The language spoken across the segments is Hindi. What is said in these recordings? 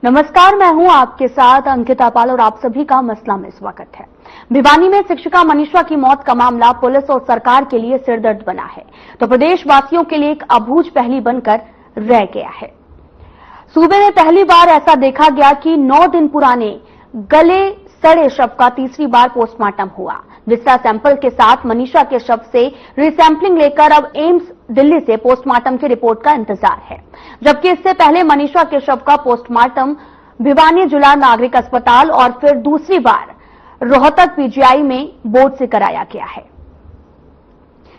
नमस्कार, मैं हूं आपके साथ अंकिता पाल और आप सभी का मसला में स्वागत है। भिवानी में शिक्षिका मनीषा की मौत का मामला पुलिस और सरकार के लिए सिरदर्द बना है तो प्रदेशवासियों के लिए एक अबूझ पहेली बनकर रह गया है। सूबे में पहली बार ऐसा देखा गया कि 9 दिन पुराने गले सड़े शव का तीसरी बार पोस्टमार्टम हुआ। विसरा सैंपल के साथ मनीषा के शव से रिसैंपलिंग लेकर अब एम्स दिल्ली से पोस्टमार्टम की रिपोर्ट का इंतजार है, जबकि इससे पहले मनीषा के शव का पोस्टमार्टम भिवानी जिला नागरिक अस्पताल और फिर दूसरी बार रोहतक पीजीआई में बोर्ड से कराया गया है,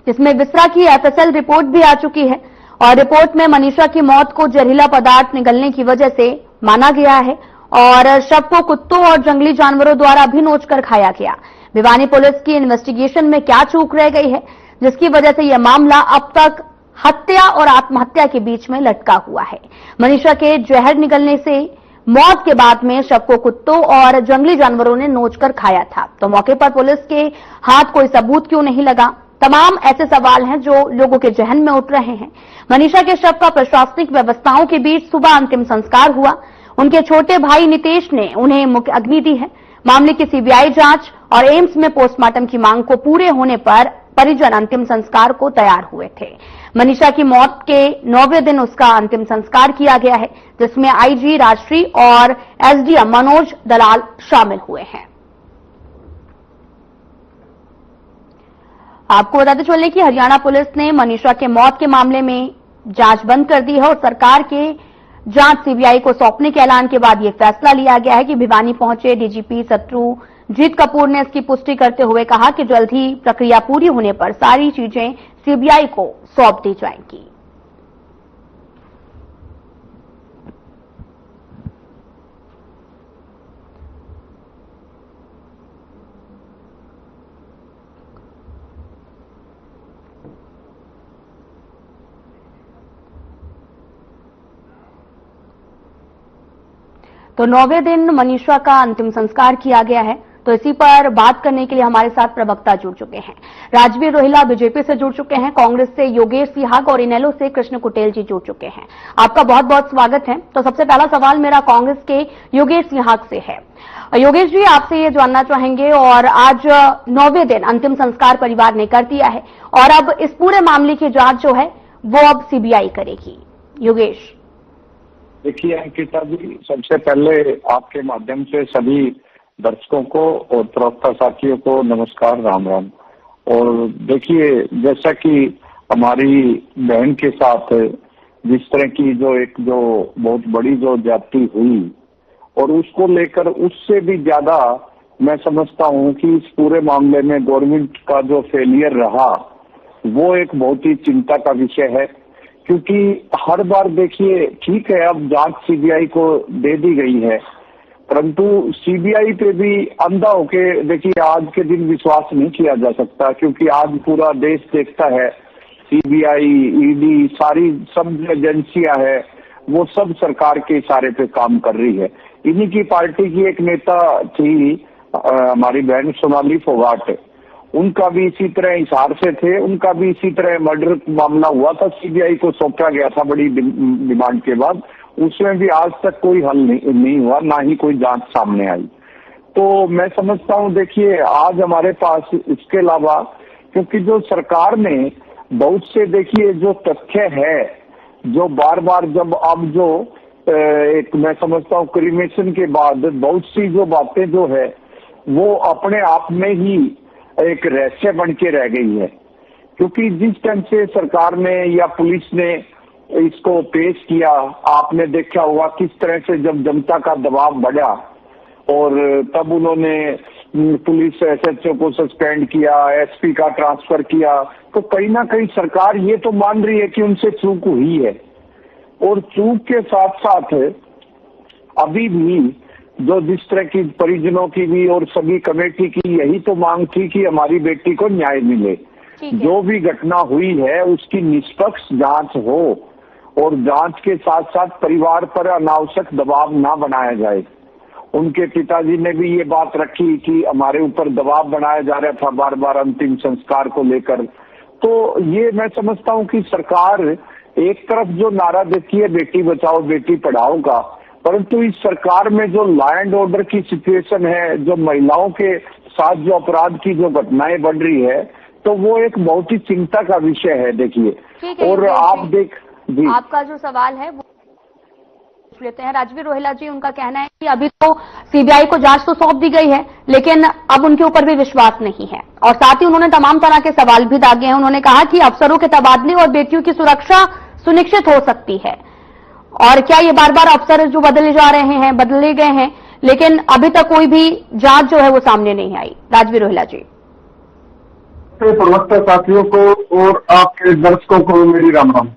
जिसमें विसरा की एफएसएल रिपोर्ट भी आ चुकी है और रिपोर्ट में मनीषा की मौत को जहरीला पदार्थ निगलने की वजह से माना गया है और शव को कुत्तों और जंगली जानवरों द्वारा भी नोचकर खाया गया। भिवानी पुलिस की इन्वेस्टिगेशन में क्या चूक रह गई है, जिसकी वजह से यह मामला अब तक हत्या और आत्महत्या के बीच में लटका हुआ है। मनीषा के जहर निगलने से मौत के बाद में शव को कुत्तों और जंगली जानवरों ने नोचकर खाया था, तो मौके पर पुलिस के हाथ कोई सबूत क्यों नहीं लगा? तमाम ऐसे सवाल हैं जो लोगों के जहन में उठ रहे हैं। मनीषा के शव का प्रशासनिक व्यवस्थाओं के बीच सुबह अंतिम संस्कार हुआ। उनके छोटे भाई नितेश ने उन्हें मुख्य अग्नि दी है। मामले की सीबीआई जांच और एम्स में पोस्टमार्टम की मांग को पूरे होने पर परिजन अंतिम संस्कार को तैयार हुए थे। मनीषा की मौत के 9वें दिन उसका अंतिम संस्कार किया गया है, जिसमें आईजी राजश्री और एसडीएम मनोज दलाल शामिल हुए हैं। आपको बताते चलें कि हरियाणा पुलिस ने मनीषा के मौत के मामले में जांच बंद कर दी है और सरकार के जांच सीबीआई को सौंपने के ऐलान के बाद यह फैसला लिया गया है कि भिवानी पहुंचे डीजीपी शत्रुजीत कपूर ने इसकी पुष्टि करते हुए कहा कि जल्द ही प्रक्रिया पूरी होने पर सारी चीजें सीबीआई को सौंप दी जाएंगी। तो 9वें दिन मनीषा का अंतिम संस्कार किया गया है, तो इसी पर बात करने के लिए हमारे साथ प्रवक्ता जुड़ चुके हैं। राजवीर रोहिला बीजेपी से जुड़ चुके हैं, कांग्रेस से योगेश सिहाग और इनेलो से कृष्ण कुटेल जी जुड़ चुके हैं। आपका बहुत बहुत स्वागत है। तो सबसे पहला सवाल मेरा कांग्रेस के योगेश सिहाग से है। योगेश जी, आपसे ये जानना चाहेंगे, और आज 9वें दिन अंतिम संस्कार परिवार ने कर दिया है और अब इस पूरे मामले की जांच जो है वो अब सीबीआई करेगी। योगेश। देखिए अंकिता जी, सबसे पहले आपके माध्यम से सभी दर्शकों को और प्रवक्ता साथियों को नमस्कार, राम राम। और देखिए, जैसा कि हमारी बहन के साथ जिस तरह की जो बहुत बड़ी जो ज्यादती हुई और उसको लेकर उससे भी ज्यादा मैं समझता हूं कि इस पूरे मामले में गवर्नमेंट का जो फेलियर रहा वो एक बहुत ही चिंता का विषय है, क्योंकि हर बार देखिए, ठीक है अब जांच सीबीआई को दे दी गई है, परंतु सीबीआई पे भी अंधा होके देखिए आज के दिन विश्वास नहीं किया जा सकता, क्योंकि आज पूरा देश देखता है सीबीआई, ईडी, सारी सब एजेंसियां है वो सब सरकार के इशारे पे काम कर रही है। इन्हीं की पार्टी की एक नेता थी हमारी बहन सोनाली फोगाट, उनका भी इसी तरह इशार से थे, उनका भी इसी तरह मर्डर मामला हुआ था, सीबीआई को सौंपा गया था बड़ी डिमांड के बाद, उसमें भी आज तक कोई हल नहीं हुआ, ना ही कोई जांच सामने आई। तो मैं समझता हूं, देखिए आज हमारे पास इसके अलावा, क्योंकि जो सरकार ने बहुत से देखिए जो तथ्य है जो बार बार जब अब जो एक मैं समझता हूं क्रिमेशन के बाद बहुत सी जो बातें जो है वो अपने आप में ही एक रहस्य बन के रह गई है, क्योंकि जिस टाइम से सरकार ने या पुलिस ने इसको पेश किया, आपने देखा होगा किस तरह से जब जनता का दबाव बढ़ा और तब उन्होंने पुलिस एसएचओ को सस्पेंड किया, एसपी का ट्रांसफर किया, तो कहीं ना कहीं सरकार ये तो मान रही है कि उनसे चूक हुई है। और चूक के साथ साथ अभी भी जो जिस तरह की परिजनों की भी और सभी कमेटी की यही तो मांग थी कि हमारी बेटी को न्याय मिले, जो भी घटना हुई है उसकी निष्पक्ष जांच हो और जांच के साथ साथ परिवार पर अनावश्यक दबाव ना बनाया जाए। उनके पिताजी ने भी ये बात रखी कि हमारे ऊपर दबाव बनाया जा रहा था बार बार अंतिम संस्कार को लेकर। तो ये मैं समझता हूँ कि सरकार एक तरफ जो नारा देती है बेटी बचाओ बेटी पढ़ाओ का, परंतु इस सरकार में जो लॉ एंड ऑर्डर की सिचुएशन है, जो महिलाओं के साथ जो अपराध की जो घटनाएं बढ़ रही है, तो वो एक बहुत ही चिंता का विषय है। देखिए, और आप जी आपका जो सवाल है वो लेते हैं। राजवीर रोहिला जी, उनका कहना है कि अभी तो सीबीआई को जांच तो सौंप दी गई है, लेकिन अब उनके ऊपर भी विश्वास नहीं है, और साथ ही उन्होंने तमाम तरह के सवाल भी दागे हैं। उन्होंने कहा कि अफसरों के तबादले और बेटियों की सुरक्षा सुनिश्चित हो सकती है, और क्या ये बार बार अफसर जो बदले गए हैं, लेकिन अभी तक कोई भी जांच जो है वो सामने नहीं आई। राजवीर रोहिला जी। प्रवक्ता साथियों को और आपके दर्शकों को मेरी राम राम।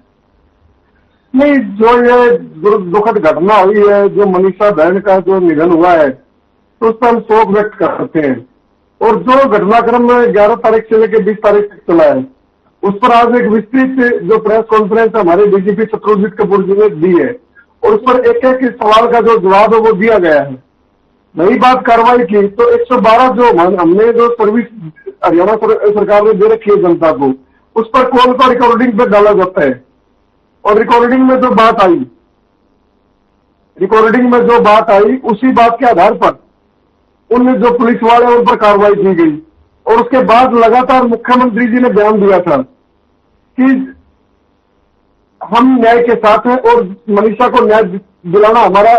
नहीं, जो ये दुखद घटना हुई है, जो मनीषा बहन का जो निधन हुआ है, तो उस पर हम शोक व्यक्त करते हैं। और जो घटनाक्रम 11 तारीख से लेकर 20 तारीख तक चला है, उस पर आज एक विस्तृत जो प्रेस कॉन्फ्रेंस हमारे डीजीपी शत्रुजीत कपूर जी ने दी है, और उस पर एक एक सवाल का जो जवाब है वो दिया गया है। नई बात कार्रवाई की तो 112 जो हमने जो सर्विस हरियाणा सरकार ने दे रखी है जनता को, उस पर कॉल का रिकॉर्डिंग पे डाला जाता है, और रिकॉर्डिंग में जो बात आई उसी बात के आधार पर उन जो पुलिस वाले उन पर कार्रवाई की गई। और उसके बाद लगातार मुख्यमंत्री जी ने बयान दिया था कि हम न्याय के साथ हैं और मनीषा को न्याय दिलाना हमारा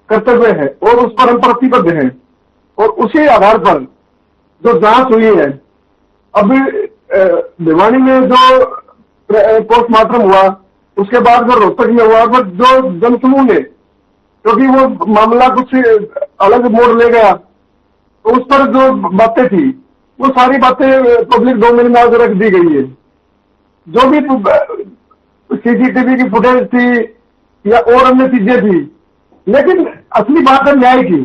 कर्तव्य है, और उस पर हम प्रतिबद्ध हैं। और उसी आधार पर जो जांच हुई है, अभी भिवानी में जो पोस्टमार्टम हुआ, उसके बाद जो रोहतक में हुआ, पर जो जनसमूह ने, क्योंकि वो मामला कुछ अलग मोड़ ले गया, तो उस पर जो बातें थी वो सारी बातें पब्लिक डोमेन में आज रख दी गई है। जो भी सीसीटीवी की फुटेज थी या और अन्य चीजें थी, लेकिन असली बात है न्याय की।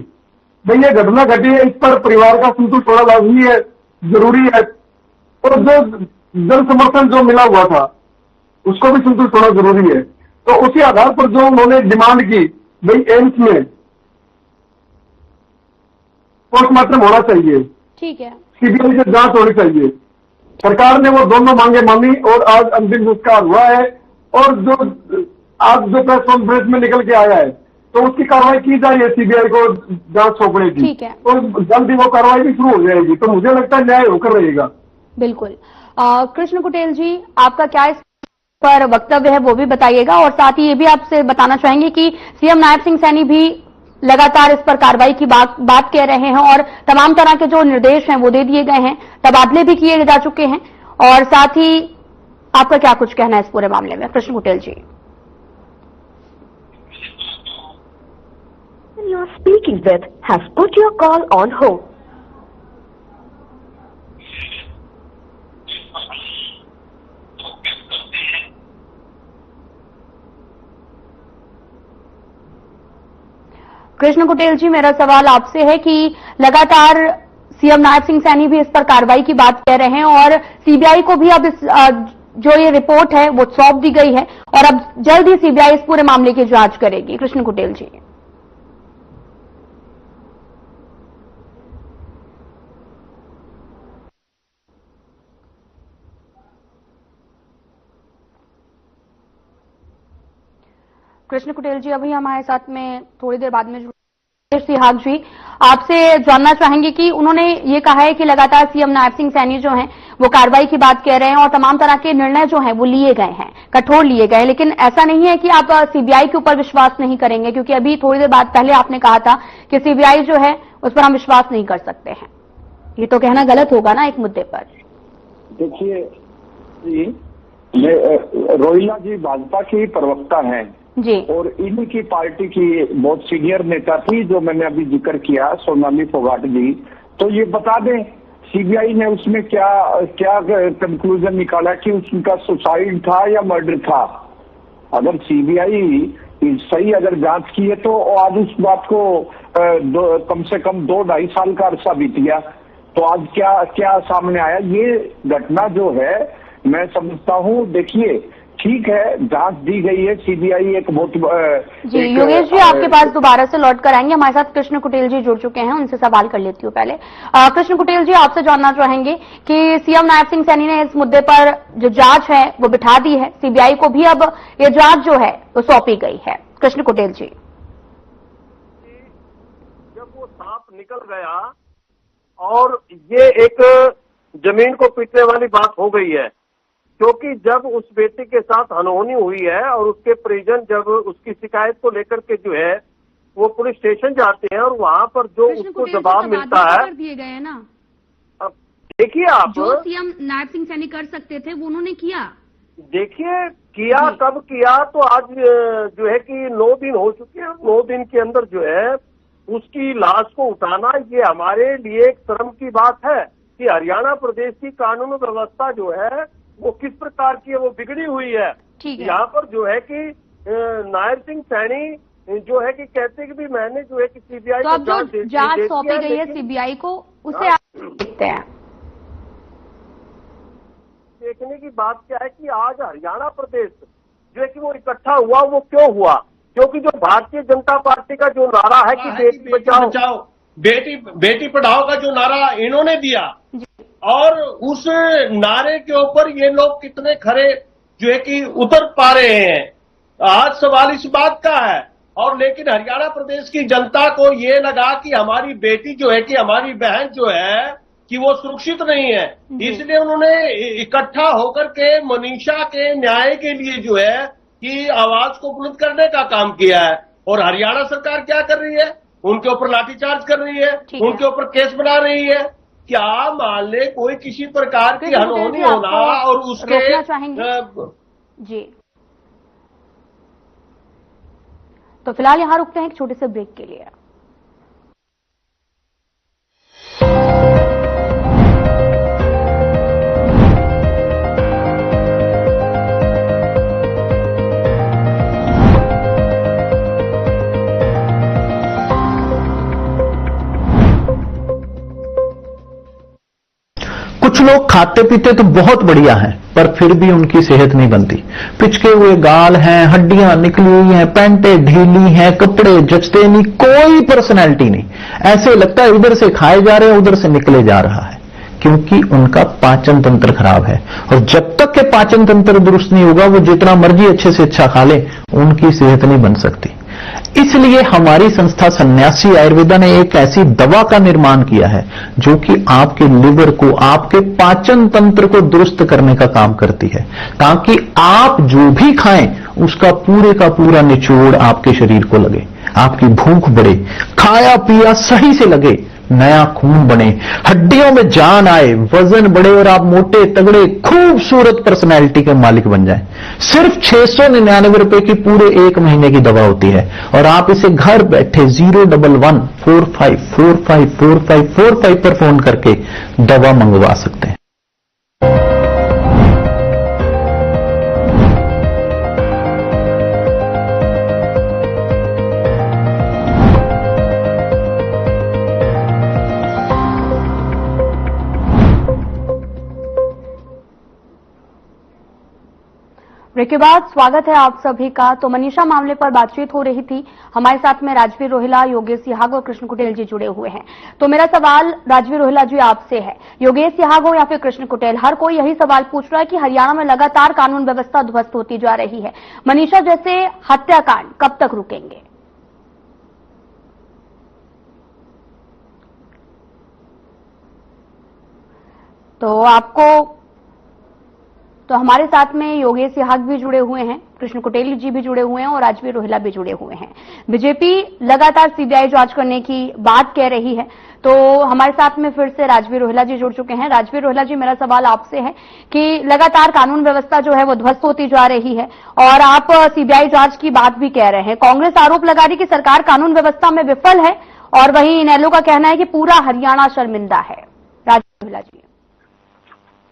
भाई ये घटना घटी है, इस पर परिवार का संतुष्ट होना लाजमी है, जरूरी है, और जो जन समर्थन जो मिला हुआ था उसको भी संतुष्ट होना जरूरी है। तो उसी आधार पर जो उन्होंने डिमांड की, भाई एम्स में पोस्टमार्टम होना चाहिए, ठीक है, सीबीआई से जांच होनी चाहिए। सरकार ने वो दोनों मांगे मानी और आज अंतिम संस्कार हुआ है। और जो आज जो प्रेस कॉन्फ्रेंस में निकल के आया है, तो उसकी कार्रवाई की जा रही है सीबीआई को जांच सौंपने की, ठीक है, और जल्दी वो कार्रवाई भी शुरू हो जाएगी। तो मुझे लगता है न्याय होकर रहेगा। बिल्कुल। कृष्ण कुटेल जी, आपका क्या इस पर वक्तव्य है वो भी बताइएगा, और साथ ही ये भी आपसे बताना चाहेंगे कि सीएम नायब सिंह सैनी भी लगातार इस पर कार्रवाई की बात कह रहे हैं, और तमाम तरह के जो निर्देश हैं वो दे दिए गए हैं, तबादले भी किए जा चुके हैं, और साथ ही आपका क्या कुछ कहना है इस पूरे मामले में? कृष्ण कुटेल जी। You are speaking with has put your call on hold. Krishna Kutel जी, मेरा सवाल आपसे है कि लगातार सीएम नायब सिंह सैनी भी इस पर कार्रवाई की बात कह रहे हैं, और सीबीआई को भी अब इस जो ये रिपोर्ट है वो सौंप दी गई है, और अब जल्द ही सीबीआई इस पूरे मामले की जांच करेगी। कृष्ण कुटेल जी। कृष्ण कुटेल जी अभी हमारे साथ में थोड़ी देर बाद में जुड़े। सिहाग जी, आपसे जानना चाहेंगे कि उन्होंने ये कहा है कि लगातार सीएम नायब सिंह सैनी जो हैं वो कार्रवाई की बात कह रहे हैं, और तमाम तरह के निर्णय जो हैं वो लिए गए हैं, कठोर लिए गए हैं, लेकिन ऐसा नहीं है कि आप सीबीआई के ऊपर विश्वास नहीं करेंगे, क्योंकि अभी थोड़ी देर बाद पहले आपने कहा था कि सीबीआई जो है उस पर हम विश्वास नहीं कर सकते हैं। ये तो कहना गलत होगा ना एक मुद्दे पर। देखिए रोहिला जी भाजपा की प्रवक्ता हैं जी, और इन्हीं की पार्टी की बहुत सीनियर नेता थी जो मैंने अभी जिक्र किया, सोनाली फोगाट जी। तो ये बता दें सीबीआई ने उसमें क्या क्या कंक्लूजन निकाला कि उसका सुसाइड था या मर्डर था। अगर सीबीआई सही अगर जांच की है तो आज उस बात को कम से कम 2-2.5 साल का अरसा बीत गया, तो आज क्या क्या सामने आया। ये घटना जो है मैं समझता हूँ, देखिए ठीक है जांच दी गई है, सीबीआई एक बहुत जी। योगेश जी आपके पास दोबारा से लौट कर आएंगे, हमारे साथ कृष्ण कुटेल जी जुड़ चुके हैं, उनसे सवाल कर लेती हूँ पहले। कृष्ण कुटेल जी, आपसे जानना चाहेंगे कि सीएम नायब सिंह सैनी ने इस मुद्दे पर जो जांच है वो बिठा दी है, सीबीआई को भी अब ये जांच जो है वो सौंपी गई है। कृष्ण कुटेल जी। निकल गया और ये एक जमीन को पीटने वाली बात हो गई है, क्योंकि जब उस बेटी के साथ अनहोनी हुई है और उसके परिजन जब उसकी शिकायत को लेकर के जो है वो पुलिस स्टेशन जाते हैं और वहां पर जो उसको जवाब मिलता है, दिए गए हैं ना। अब देखिए आप, जो सीएम नायब सिंह सैनी कर सकते थे वो उन्होंने किया। देखिए किया, कब किया, तो आज जो है कि 9 दिन हो चुके हैं। 9 दिन के अंदर जो है उसकी लाश को उठाना, ये हमारे लिए एक शर्म की बात है कि हरियाणा प्रदेश की कानून व्यवस्था जो है वो किस प्रकार की है, वो बिगड़ी हुई है। यहाँ पर जो है कि नायब सिंह सैनी जो है कि कहते हैं कि भी मैंने जो है कि सीबीआई तो अब जो जांच सौंपी गई है सीबीआई को, उसे आप देखते हैं। देखने की बात क्या है कि आज हरियाणा प्रदेश जो है कि वो इकट्ठा हुआ, वो क्यों हुआ? क्योंकि जो भारतीय जनता पार्टी का जो नारा है कि बेटी बचाओ बेटी पढ़ाओ का जो नारा इन्होंने दिया, और उस नारे के ऊपर ये लोग कितने खरे जो है कि उतर पा रहे हैं, आज सवाल इस बात का है। और लेकिन हरियाणा प्रदेश की जनता को ये लगा कि हमारी बेटी जो है कि हमारी बहन जो है कि वो सुरक्षित नहीं है, इसलिए उन्होंने इकट्ठा होकर के मनीषा के न्याय के लिए जो है कि आवाज को बुलंद करने का काम किया है। और हरियाणा सरकार क्या कर रही है? उनके ऊपर लाठीचार्ज कर रही है, उनके ऊपर केस बना रही है। क्या मान ले कोई किसी प्रकार की अनहोनी होना और उसके जी। तो फिलहाल यहां रुकते हैं एक छोटे से ब्रेक के लिए। कुछ लोग खाते पीते तो बहुत बढ़िया हैं, पर फिर भी उनकी सेहत नहीं बनती। पिचके हुए गाल हैं, हड्डियां निकली हुई हैं, पैंटें ढीली हैं, कपड़े जचते नहीं, कोई पर्सनैलिटी नहीं। ऐसे लगता है उधर से खाए जा रहे हैं, उधर से निकले जा रहा है, क्योंकि उनका पाचन तंत्र खराब है। और जब तक के पाचन तंत्र दुरुस्त नहीं होगा, वो जितना मर्जी अच्छे से अच्छा खा ले, उनकी सेहत नहीं बन सकती। इसलिए हमारी संस्था सन्यासी आयुर्वेदा ने एक ऐसी दवा का निर्माण किया है जो कि आपके लिवर को, आपके पाचन तंत्र को दुरुस्त करने का काम करती है, ताकि आप जो भी खाएं उसका पूरे का पूरा निचोड़ आपके शरीर को लगे, आपकी भूख बढ़े, खाया पिया सही से लगे, नया खून बने, हड्डियों में जान आए, वजन बढ़े और आप मोटे तगड़े खूबसूरत पर्सनैलिटी के मालिक बन जाएं। सिर्फ 699 रुपए की पूरे 1 महीने की दवा होती है और आप इसे घर बैठे 01145454545 पर फोन करके दवा मंगवा सकते हैं। ब्रेक के बाद स्वागत है आप सभी का। तो मनीषा मामले पर बातचीत हो रही थी, हमारे साथ में राजवीर रोहिला, योगेश सिहाग और कृष्ण कुटेल जी जुड़े हुए हैं। तो मेरा सवाल राजवीर रोहिला जी आपसे है, योगेश सिहाग हो या फिर कृष्ण कुटेल, हर कोई यही सवाल पूछ रहा है कि हरियाणा में लगातार कानून व्यवस्था ध्वस्त होती जा रही है, मनीषा जैसे हत्याकांड कब तक रुकेंगे? तो हमारे साथ में योगेश सिहाग भी जुड़े हुए हैं, कृष्ण कुटेल जी भी जुड़े हुए हैं और राजवीर रोहिला भी जुड़े हुए हैं। बीजेपी लगातार सीबीआई जांच करने की बात कह रही है, तो हमारे साथ में फिर से राजवीर रोहिला जी जुड़ चुके हैं। राजवीर रोहिला जी, मेरा सवाल आपसे है कि लगातार कानून व्यवस्था जो है वो ध्वस्त होती जा रही है और आप सीबीआई जांच की बात भी कह रहे हैं। कांग्रेस आरोप लगा रही कि सरकार कानून व्यवस्था में विफल है और वहीं इनेलो का कहना है कि पूरा हरियाणा शर्मिंदा है। राजवीर रोहिला जी,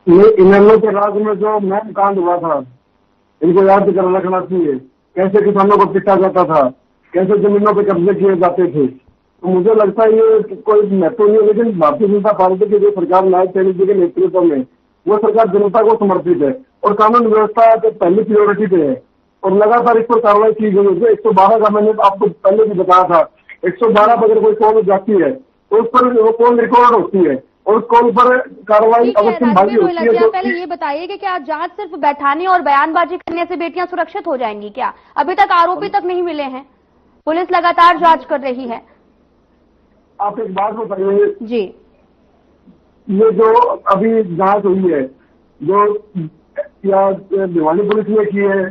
इनेलो के राज में जो मैम कांड हुआ था, इनको याद कर रखना चाहिए। कैसे किसानों को पिटा जाता था, कैसे जमीनों पे कब्जे किए जाते थे। तो मुझे लगता है ये कोई महत्व नहीं है, लेकिन भारतीय जनता पार्टी की जो सरकार नायब सैनी जी के नेतृत्व में, वो सरकार जनता को समर्पित है और कानून व्यवस्था तो पहली प्रायोरिटी पे है और लगातार इस पर कार्रवाई की गई है। 112 का मैंने आपको पहले भी बताया था, 112 पर अगर कोई कॉल जाती है तो उस पर वो कॉल रिकॉर्ड होती है और उस कॉल पर कार्रवाई अवश्य भागी होती है। तो पहले ये बताइए कि क्या जांच सिर्फ बैठाने और बयानबाजी करने से बेटियां सुरक्षित हो जाएंगी क्या? अभी तक आरोपी तक नहीं मिले हैं, पुलिस लगातार जांच कर रही है। आप एक बात बताइए, जी ये जो अभी जांच हुई है, जो या भिवानी पुलिस ने की है,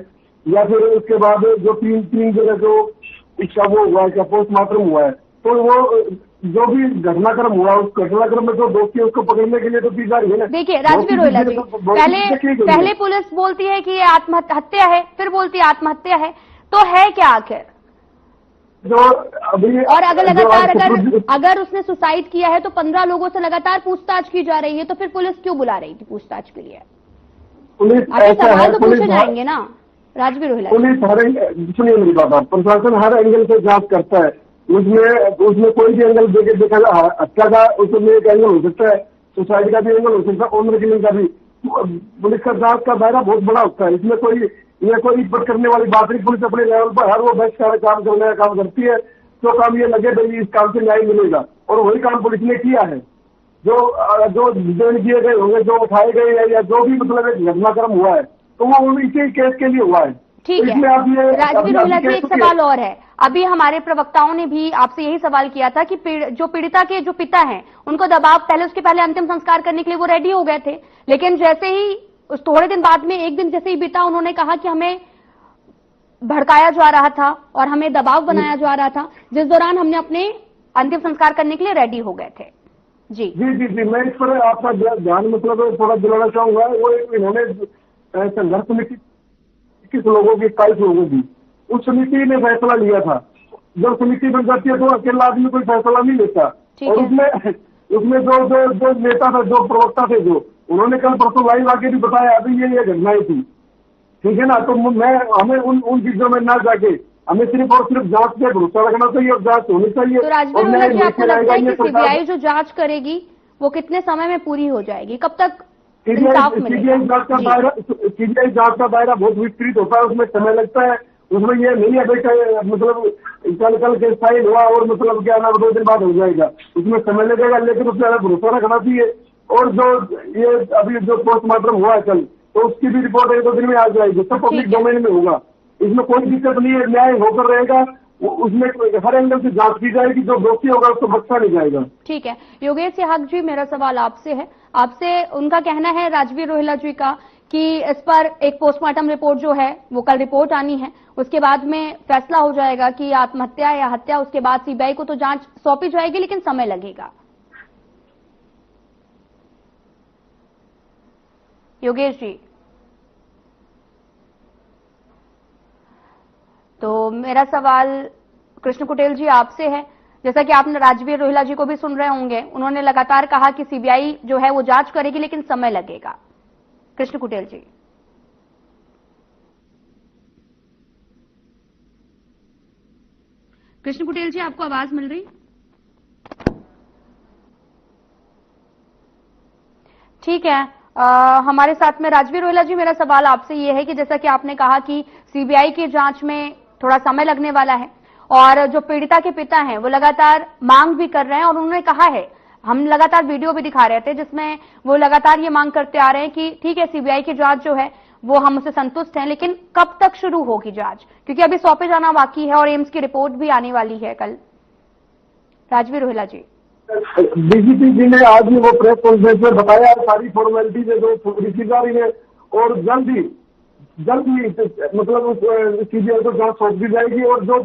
या फिर उसके बाद जो तीन जगह जो इसका वो हुआ है, क्या पोस्टमार्टम हुआ है, तो वो जो भी घटनाक्रम हुआ, उस घटनाक्रम में जो दोषी है उसको पकड़ने के लिए तो की जा रही है ना। देखिए राजवीर रोहिला जी, पहले पुलिस बोलती है कि ये आत्महत्या है, फिर बोलती है आत्महत्या है, तो है क्या आखिर? जो अभी और अगर लगातार अगर उसने सुसाइड किया है तो 15 लोगों से लगातार पूछताछ की जा रही है, तो फिर पुलिस क्यों बुला रही थी पूछताछ के लिए? पुलिस आपके ऐसा सवाल है, तो पुलिस पूछे जाएंगे ना राजवीर रोहिला जी। पुलिस सुनिए मेरी बात, आप प्रशासन हर एंगल से जांच करता है, उसमें कोई भी एंगल देखा जाए, हत्या का उसमें एक एंगल हो सकता है, सुसाइड का भी एंगल हो सकता है, ऑनर किलिंग का भी। पुलिस का जांच का दायरा बहुत बड़ा होता है, इसमें कोई रिपोर्ट करने वाली बात नहीं। पुलिस अपने लेवल पर हर वो बेस्ट काम करने का काम करती है, जो काम ये लगे भाई इस काम से न्याय मिलेगा, और वही काम पुलिस ने किया है। जो डिटेन किए गए होंगे, जो उठाए गए हैं, या जो भी मतलब एक घटनाक्रम हुआ है, तो वो इसी केस के लिए हुआ है। ठीक है राजवीर रोहिला जी, एक सवाल और है। अभी हमारे प्रवक्ताओं ने भी आपसे यही सवाल किया था कि जो पीड़िता के जो पिता हैं, उनको दबाव उसके पहले अंतिम संस्कार करने के लिए वो रेडी हो गए थे, लेकिन जैसे ही उस थोड़े दिन बाद में, एक दिन जैसे ही बीता, उन्होंने कहा कि हमें भड़काया जा रहा था और हमें दबाव बनाया जा रहा था, जिस दौरान हमने अपने अंतिम संस्कार करने के लिए रेडी हो गए थे। जी जी जी जी, मैं इस पर आपका ध्यान मतलब थोड़ा दिलाना चाहूंगा। वो इन्होंने संघर्ष समिति 21 लोगों की 22 लोगों की, उस समिति ने फैसला लिया था। जब समिति बन जाती है तो अकेला आदमी कोई फैसला नहीं लेता, और उसमें जो नेता था, जो प्रवक्ता थे, जो उन्होंने कल परसों लाइव आके भी बताया अभी ये घटनाएं थी, ठीक है ना। तो हमें उन चीजों में ना जाके हमें सिर्फ और सिर्फ जांच पे भरोसा रखना चाहिए, और जांच होनी चाहिए। तो राजवीर रोहिला जी, आपको लगता है कि सीबीआई जो जांच करेगी वो कितने समय में पूरी हो जाएगी? कब तक इंसाफ मिलेगा? सीबीआई जांच का दायरा बहुत विस्तृत होता है, उसमें समय लगता है। उसमें ये नहीं है भाई मतलब कल के फाइल हुआ और मतलब क्या ना 2 दिन बाद हो जाएगा, उसमें समय लगेगा, लेकिन उसमें भरोसा रखना चाहिए। और जो ये अभी जो पोस्टमार्टम हुआ है कल, तो उसकी भी रिपोर्ट 1-2 दिन में आ जाएगी, सब पब्लिक डोमेन में होगा, इसमें कोई दिक्कत नहीं है, न्याय होकर रहेगा। उसमें हर एंगल से जांच की जाएगी, जो दोषी होगा उसको बख्शा नहीं जाएगा। ठीक है योगेश हक जी, मेरा सवाल आपसे है। आपसे उनका कहना है राजवीर रोहिला जी का कि इस पर एक पोस्टमार्टम रिपोर्ट जो है वो कल रिपोर्ट आनी है, उसके बाद में फैसला हो जाएगा कि आत्महत्या या हत्या। उसके बाद सीबीआई को तो जांच सौंपी जाएगी, लेकिन समय लगेगा। योगेश जी, तो मेरा सवाल कृष्ण कुटेल जी आपसे है। जैसा कि आपने राजवीर रोहिला जी को भी सुन रहे होंगे, उन्होंने लगातार कहा कि सीबीआई जो है वो जांच करेगी, लेकिन समय लगेगा। कृष्ण कुटेल जी, कृष्ण कुटेल जी, आपको आवाज मिल रही? ठीक है, हमारे साथ में राजवीर रोहिला जी, मेरा सवाल आपसे ये है कि जैसा कि आपने कहा कि सीबीआई की जांच में थोड़ा समय लगने वाला है, और जो पीड़िता के पिता हैं वो लगातार मांग भी कर रहे हैं, और उन्होंने कहा है, हम लगातार वीडियो भी दिखा रहे थे जिसमें वो लगातार ये मांग करते आ रहे हैं कि ठीक है सीबीआई की जांच जो है वो हम उससे संतुष्ट हैं, लेकिन कब तक शुरू होगी जांच, क्योंकि अभी सौंपे जाना बाकी है और एम्स की रिपोर्ट भी आने वाली है कल। राजवीर रोहिला जी, डीजीपी जी ने आज ही वो प्रेस कॉन्फ्रेंस में बताया सारी फॉर्मेलिटीज जो पूरी की जा रही है, और जल्द ही मतलब सीबीआई को जांच सौंप दी जाएगी, और जो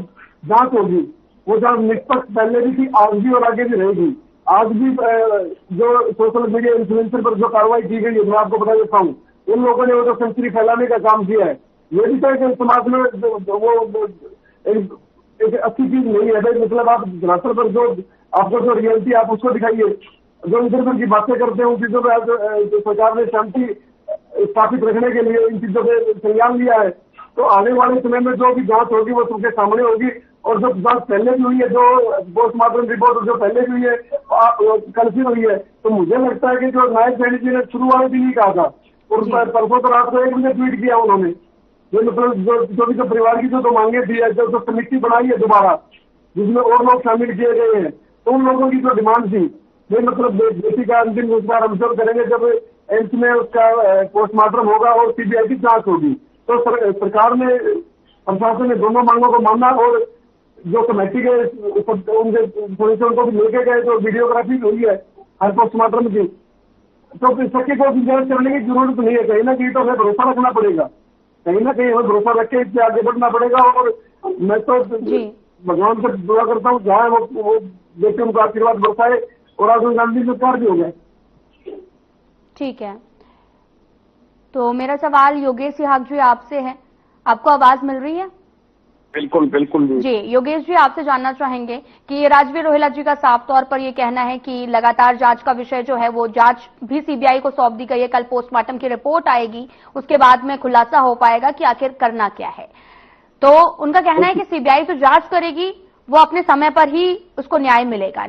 जांच होगी वो जांच निष्पक्ष पहले भी थी, आज भी और आगे भी रहेगी। आज भी जो सोशल मीडिया इन्फ्लुएंसर पर जो कार्रवाई की गई है, मैं आपको बता देता हूँ, उन लोगों ने वो तो सेंचुरी फैलाने का काम किया है। ये भी तो एक समाज में वो एक अच्छी चीज नहीं है भाई। मतलब आप धरातल पर जो आपको जो रियलिटी आप उसको दिखाइए, जो इधर उधर की बातें करते हैं उन चीजों पर सरकार ने शांति स्थापित रखने के लिए इन चीजों पे संज्ञान लिया है। तो आने वाले समय में जो भी जांच होगी वो सबके सामने होगी, और जो जांच पहले भी हुई है, जो पोस्टमार्टम रिपोर्ट जो पहले भी हुई है, कल फिर हुई है, तो मुझे लगता है कि जो नायक सैनी जी ने शुरू वाले दिन ही कहा था, और परसों तो रात को 1 बजे ट्वीट किया उन्होंने, जो मतलब जो परिवार की जो मांगे थी, जो समिति बनाई है दोबारा जिसमें और लोग शामिल किए गए हैं, तो उन लोगों की जो डिमांड थी, ये मतलब बेटी का अंतिम संस्कार हम सब करेंगे जब एम्स में उसका पोस्टमार्टम होगा और सीबीआई की जांच होगी। तो सरकार ने, प्रशासन ने दोनों मांगों को माना, और जो कमेटी के उनके पोजीशन को भी लेके गए, जो वीडियोग्राफी हुई है हर पोस्टमार्टम की, तो शक्की को गुंजाइश करने की जरूरत नहीं है। कहीं ना कहीं तो हमें भरोसा रखना पड़ेगा, कहीं ना कहीं हमें भरोसा रख के इससे आगे बढ़ना पड़ेगा। और मैं तो भगवान से दुआ करता हूँ जहाँ वो देखे उनका आशीर्वाद बरसाए और राहुल गांधी सरकार भी हो जाए। ठीक है, तो मेरा सवाल योगेश सिहाग जी आपसे है, आपको आवाज मिल रही है? बिल्कुल बिल्कुल जी योगेश जी, आपसे जानना चाहेंगे कि राजवीर रोहिला जी का साफ तौर पर ये कहना है कि लगातार जांच का विषय जो है वो जांच भी सीबीआई को सौंप दी गई है, कल पोस्टमार्टम की रिपोर्ट आएगी, उसके बाद में खुलासा हो पाएगा कि आखिर करना क्या है। तो उनका कहना है कि सीबीआई तो जांच करेगी, वो अपने समय पर ही उसको न्याय मिलेगा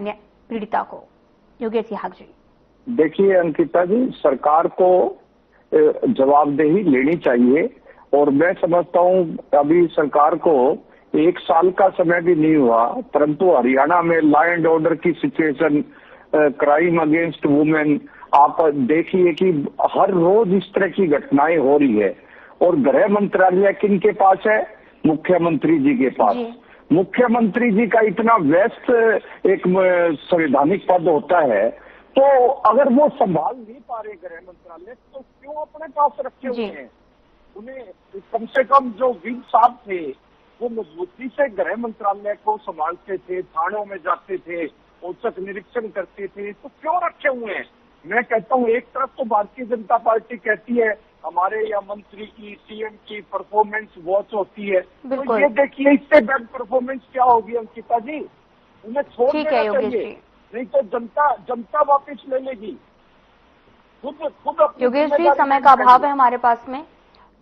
पीड़िता को। योगेश सिहाग जी, देखिए अंकिता जी, सरकार को जवाबदेही लेनी चाहिए और मैं समझता हूं अभी सरकार को 1 साल का समय भी नहीं हुआ, परंतु हरियाणा में लॉ एंड ऑर्डर की सिचुएशन, क्राइम अगेंस्ट वुमेन, आप देखिए कि हर रोज इस तरह की घटनाएं हो रही है। और गृह मंत्रालय किनके पास है? मुख्यमंत्री जी के पास। मुख्यमंत्री जी का इतना व्यस्त एक संवैधानिक पद होता है, तो अगर वो संभाल नहीं पा रहे गृह मंत्रालय, तो क्यों अपने पास रखे हुए हैं? उन्हें कम से कम जो विंग साहब थे वो मजबूती से गृह मंत्रालय को संभालते थे, थानों में जाते थे, औचक निरीक्षण करते थे, तो क्यों रखे हुए हैं? मैं कहता हूँ एक तरफ तो भारतीय जनता पार्टी कहती है हमारे या मंत्री की, सीएम की परफॉर्मेंस वॉच होती है, तो ये देखिए इससे बेड परफॉर्मेंस क्या होगी अंकिता जी, उन्हें छोड़ देना चाहिए, नहीं तो जनता वापस ले लेगी खुद। योगेश जी, समय का अभाव है हमारे पास में,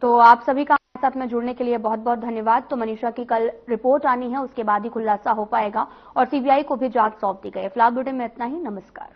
तो आप सभी का हमारे साथ में जुड़ने के लिए बहुत बहुत धन्यवाद। तो मनीषा की कल रिपोर्ट आनी है, उसके बाद ही खुलासा हो पाएगा और सीबीआई को भी जांच सौंप दी गई है। फिलहाल बुलेटिन में इतना ही, नमस्कार।